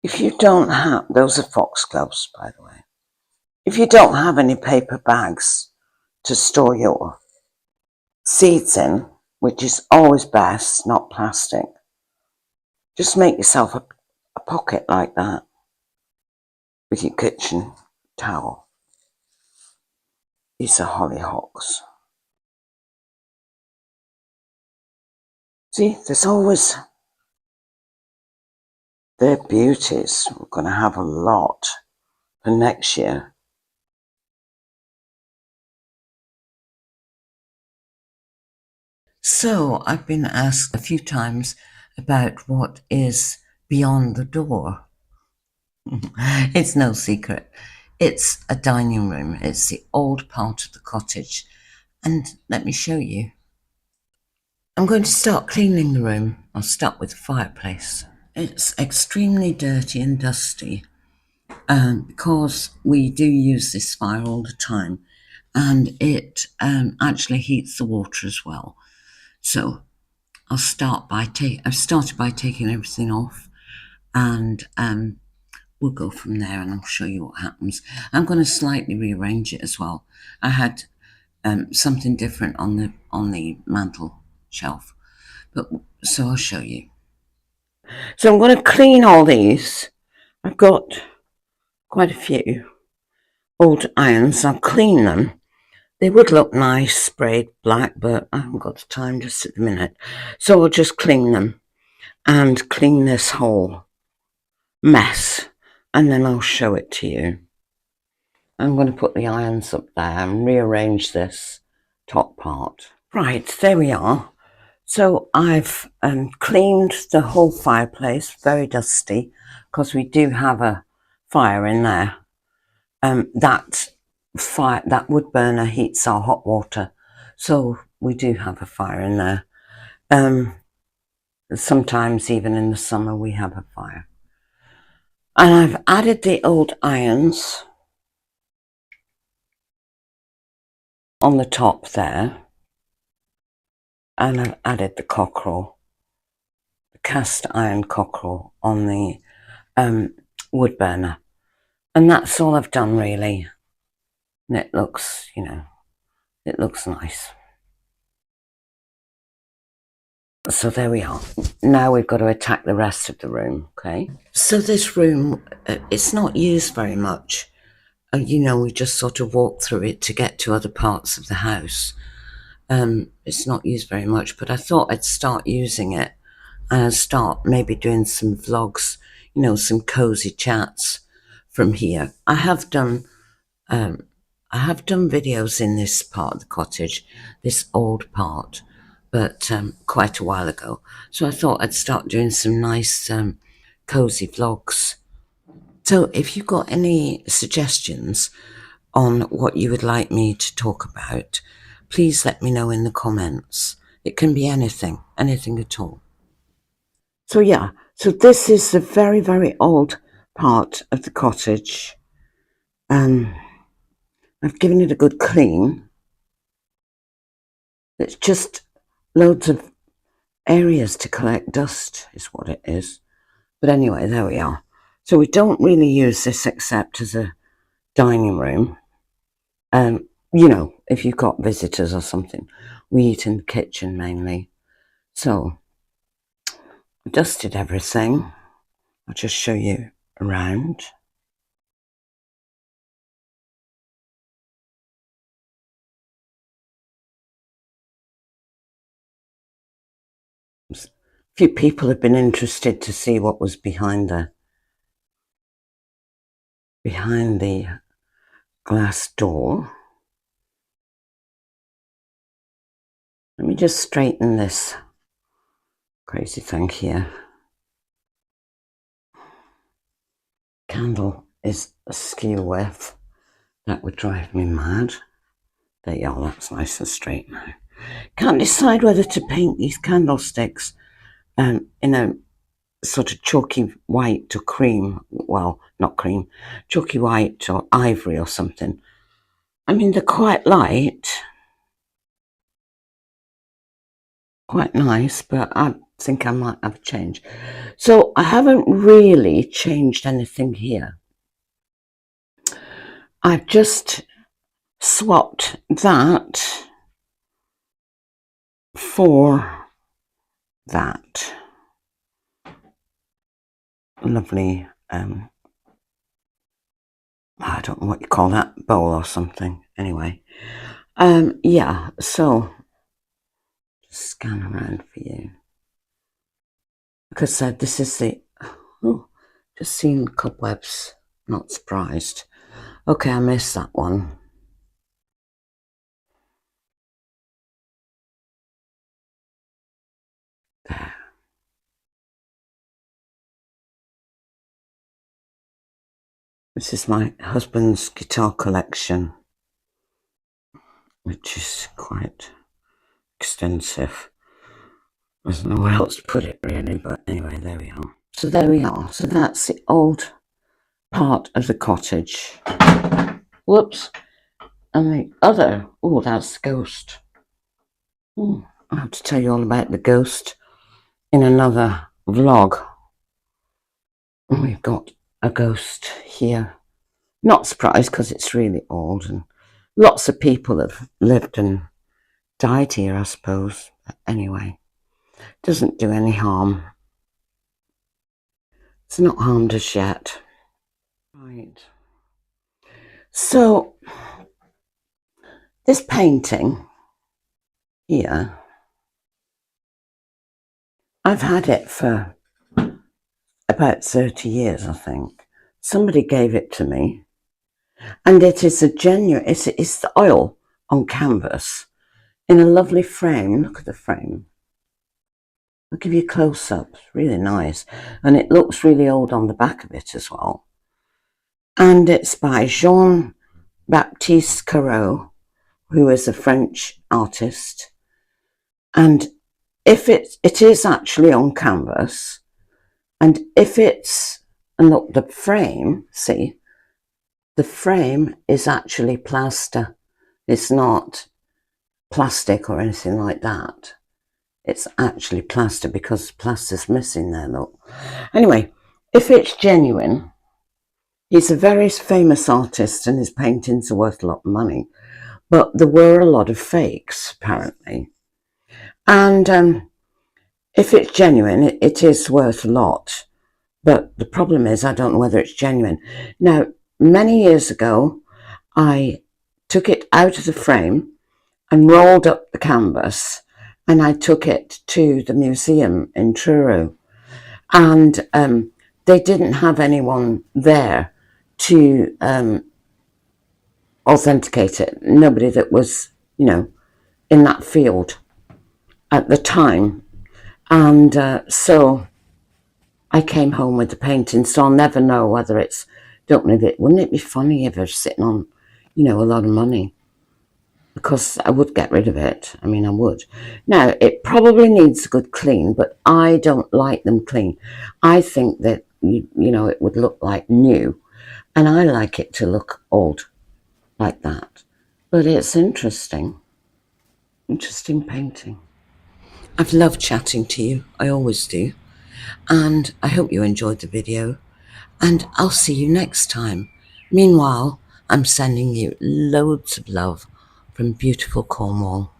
If you don't have, those are foxgloves, by the way. If you don't have any paper bags to store your seeds in, which is always best, not plastic, just make yourself a pocket like that with your kitchen towel. These are hollyhocks. See, there's always their beauties. We're going to have a lot for next year. So I've been asked a few times about what is beyond the door. It's no secret. It's a dining room. It's the old part of the cottage. And let me show you. I'm going to start cleaning the room. I'll start with the fireplace. It's extremely dirty and dusty because we do use this fire all the time, and it actually heats the water as well. So I've started by taking everything off, and we'll go from there, and I'll show you what happens. I'm going to slightly rearrange it as well. I had something different on the mantle shelf, but so I'll show you. So I'm going to clean all these. I've got quite a few old irons. I'll clean them. They would look nice sprayed black, but I haven't got the time just at the minute. So I'll just clean them and clean this whole mess, and then I'll show it to you. I'm going to put the irons up there and rearrange this top part. Right, there we are. So I've cleaned the whole fireplace, very dusty, because we do have a fire in there. That wood burner heats our hot water, so we do have a fire in there. Sometimes even in the summer we have a fire. And I've added the old irons on the top there, and I've added the cockerel, the cast iron cockerel on the wood burner, and that's all I've done really. And it looks, it looks nice. So there we are. Now we've got to attack the rest of the room, okay? So this room, it's not used very much. We just sort of walk through it to get to other parts of the house. It's not used very much, but I thought I'd start using it and start maybe doing some vlogs, some cozy chats from here. I have done videos in this part of the cottage, this old part, but quite a while ago. So I thought I'd start doing some nice cozy vlogs. So if you've got any suggestions on what you would like me to talk about, please let me know in the comments. It can be anything at all. So yeah, so this is the very, very old part of the cottage. I've given it a good clean. It's just loads of areas to collect dust is what it is. But anyway, there we are. So we don't really use this except as a dining room. If you've got visitors or something, we eat in the kitchen mainly. So I dusted everything. I'll just show you around. A few people have been interested to see what was behind the glass door. Let me just straighten this crazy thing here. Candle is askew with. That would drive me mad. There you are, that's nice and straight now. Can't decide whether to paint these candlesticks in a sort of chalky white or cream. Well, not cream, chalky white or ivory or something. I mean, they're quite light, quite nice, but think I might have a change. So I haven't really changed anything here. I've just swapped that for that lovely, I don't know what you call that, bowl or something. Anyway, yeah, so just scan around for you. Like I said, this is the, just seen cobwebs, not surprised. Okay, I missed that one. There. This is my husband's guitar collection, which is quite extensive. There's nowhere else to put it really, but anyway, there we are. So there we are. So that's the old part of the cottage. Whoops. And the other, oh, that's the ghost. I have to tell you all about the ghost in another vlog. We've got a ghost here. Not surprised because it's really old and lots of people have lived and died here, I suppose. But anyway, doesn't do any harm. It's not harmed us yet. Right. So this painting here, I've had it for about 30 years, I think. Somebody gave it to me, and it is a genuine, it's the oil on canvas in a lovely frame. Look at the frame. I'll give you a close-up. It's really nice, and it looks really old on the back of it as well. And it's by Jean-Baptiste Corot, who is a French artist. And if it is actually on canvas, and if it's, and look, the frame, see, the frame is actually plaster. It's not plastic or anything like that. It's actually plaster because plaster's missing there, look. Anyway, if it's genuine, he's a very famous artist and his paintings are worth a lot of money. But there were a lot of fakes, apparently. And if it's genuine, it is worth a lot. But the problem is, I don't know whether it's genuine. Now, many years ago, I took it out of the frame and rolled up the canvas, and I took it to the museum in Truro. And they didn't have anyone there to authenticate it. Nobody that was, you know, in that field at the time. And so I came home with the painting, so I'll never know whether it's, don't believe it. Wouldn't it be funny if it was sitting on, you know, a lot of money? Because I would get rid of it. I mean, I would. Now, it probably needs a good clean, but I don't like them clean. I think that, you know, it would look like new, and I like it to look old like that. But it's interesting. Interesting painting. I've loved chatting to you. I always do. And I hope you enjoyed the video. And I'll see you next time. Meanwhile, I'm sending you loads of love from beautiful Cornwall.